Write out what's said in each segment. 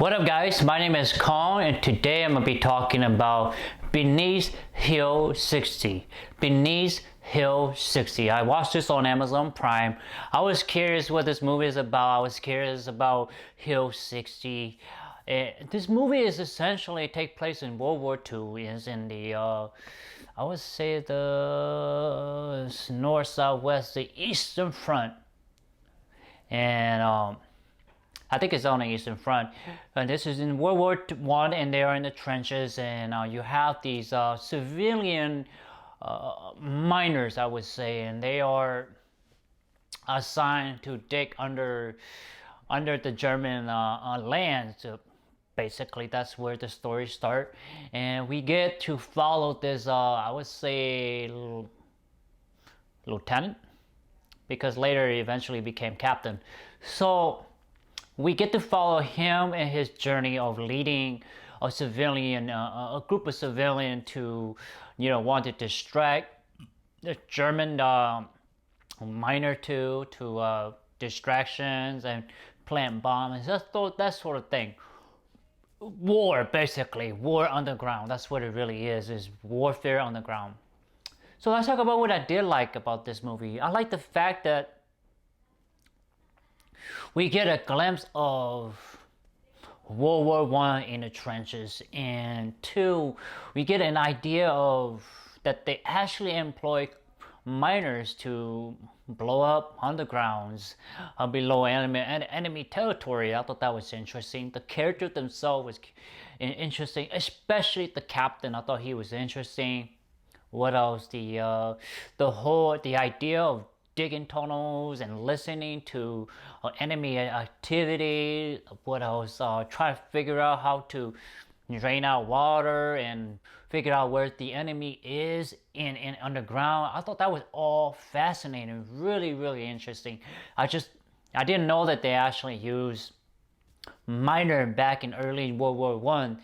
What up guys, my name is Kong and today I'm going to be talking about Beneath Hill 60. Beneath Hill 60. I watched this on Amazon Prime. I was curious what this movie is about. I was curious about Hill 60. This movie is essentially take place in World War II. It's in the, I would say the north, south, west, the Eastern Front. And I think it's on the Eastern Front. And this is in World War I, and they are in the trenches, and you have these civilian miners, I would say, and they are assigned to dig under the German land. So basically, that's where the story starts, and we get to follow this, I would say, lieutenant, because later he eventually became captain. So we get to follow him and his journey of leading a civilian, a group of civilians to, want to distract the German miner to distractions and plant bombs, that sort of thing. War, basically, war underground. That's what it really is warfare underground. So let's talk about what I did like about this movie. I like the fact that we get a glimpse of World War I in the trenches, and two, we get an idea of that they actually employ miners to blow up undergrounds below enemy territory. I thought that was interesting. The character themselves was interesting, especially the captain. I thought he was interesting. What else? The idea of digging tunnels and listening to enemy activity. What else? Try to figure out how to drain out water and figure out where the enemy is in underground. I thought that was all fascinating, really, really interesting. I didn't know that they actually used miner back in early World War I,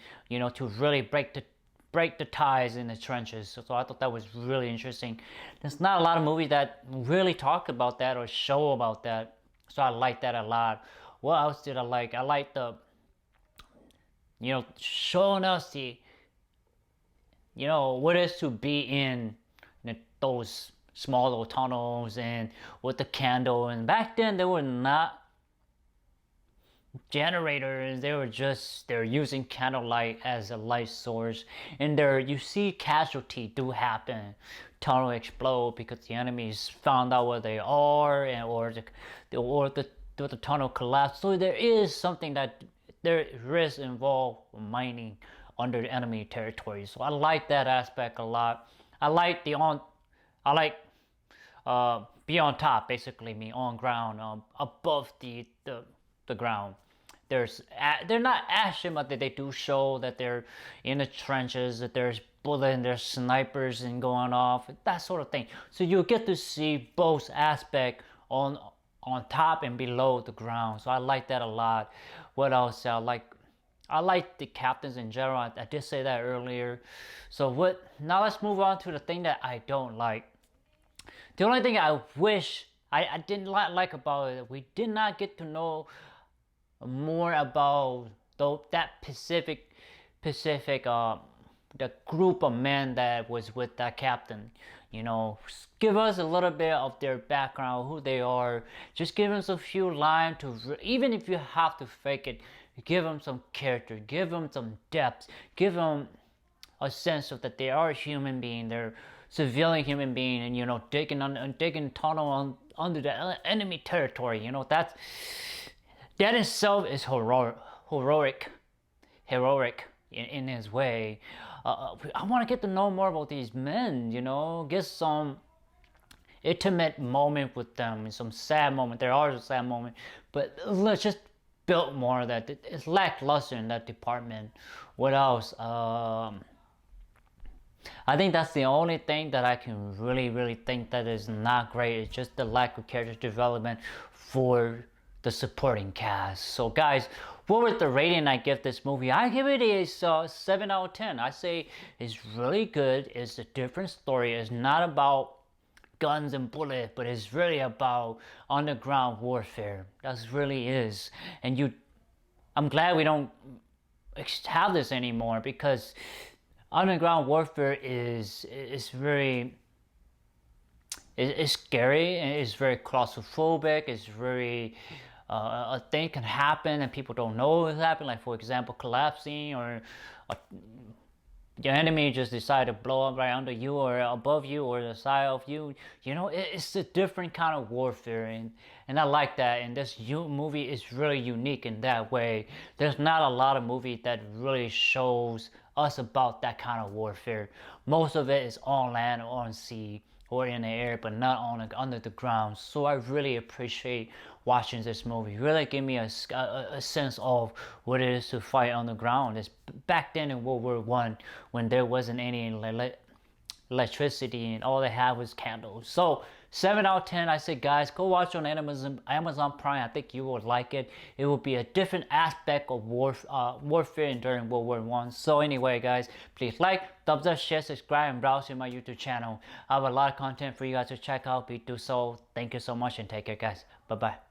to really break the ties in the trenches. So I thought that was really interesting. There's not a lot of movies that really talk about that or show about that. So I like that a lot. What else did I like? I like the, showing us the, what it is to be in those small little tunnels and with the candle. And back then they were not generators, they're using candlelight as a light source, and you see casualty do happen. Tunnel explode because the enemies found out where they are, or the tunnel collapse. So there is something that there is risk involved mining under the enemy territory. So I like that aspect a lot. I like be on top, basically, mean on ground, above the ground. They're not action, but they do show that they're in the trenches, that there's bullets and there's snipers and going off, that sort of thing. So you get to see both aspects on top and below the ground. So I like that a lot. What else? I like the captains in general. I did say that earlier. So now let's move on to the thing that I don't like. The only thing I wish I didn't like about it, we did not get to know more about that Pacific the group of men that was with that captain. Give us a little bit of their background, who they are. Just give them a few lines even if you have to fake it, give them some character, give them some depth, give them a sense of that they are a human being, they're civilian human being, and digging tunnel under the enemy territory. That itself is heroic in his way. I want to get to know more about these men, get some intimate moment with them, some sad moment. There are sad moments, but let's just build more of that. It's lackluster in that department. What else? I think that's the only thing that I can really think that is not great. It's just the lack of character development for the supporting cast. So guys, what was the rating I give this movie? I give it a 7 out of 10. I say it's really good. It's a different story. It's not about guns and bullets, but it's really about underground warfare. That really is. And I'm glad we don't have this anymore, because underground warfare is very, it's scary, and it's very claustrophobic. It's very a thing can happen and people don't know what's happened. Like for example, collapsing, or your enemy just decide to blow up right under you or above you or the side of you. You know, it's a different kind of warfare, and I like that. And this movie is really unique in that way. There's not a lot of movies that really shows us about that kind of warfare. Most of it is on land or on sea or in the air, but not on under the ground. So I really appreciate watching this movie. Really give me a sense of what it is to fight on the ground. It's back then in World War One, when there wasn't any electricity and all they had was candles. So 7 out of 10. I say, guys, go watch on Amazon Prime. I think you will like it. It will be a different aspect of warfare during World War One. So anyway, guys, please like, thumbs up, share, subscribe, and browse to my YouTube channel. I have a lot of content for you guys to check out. Please do so. Thank you so much, and take care, guys. Bye bye.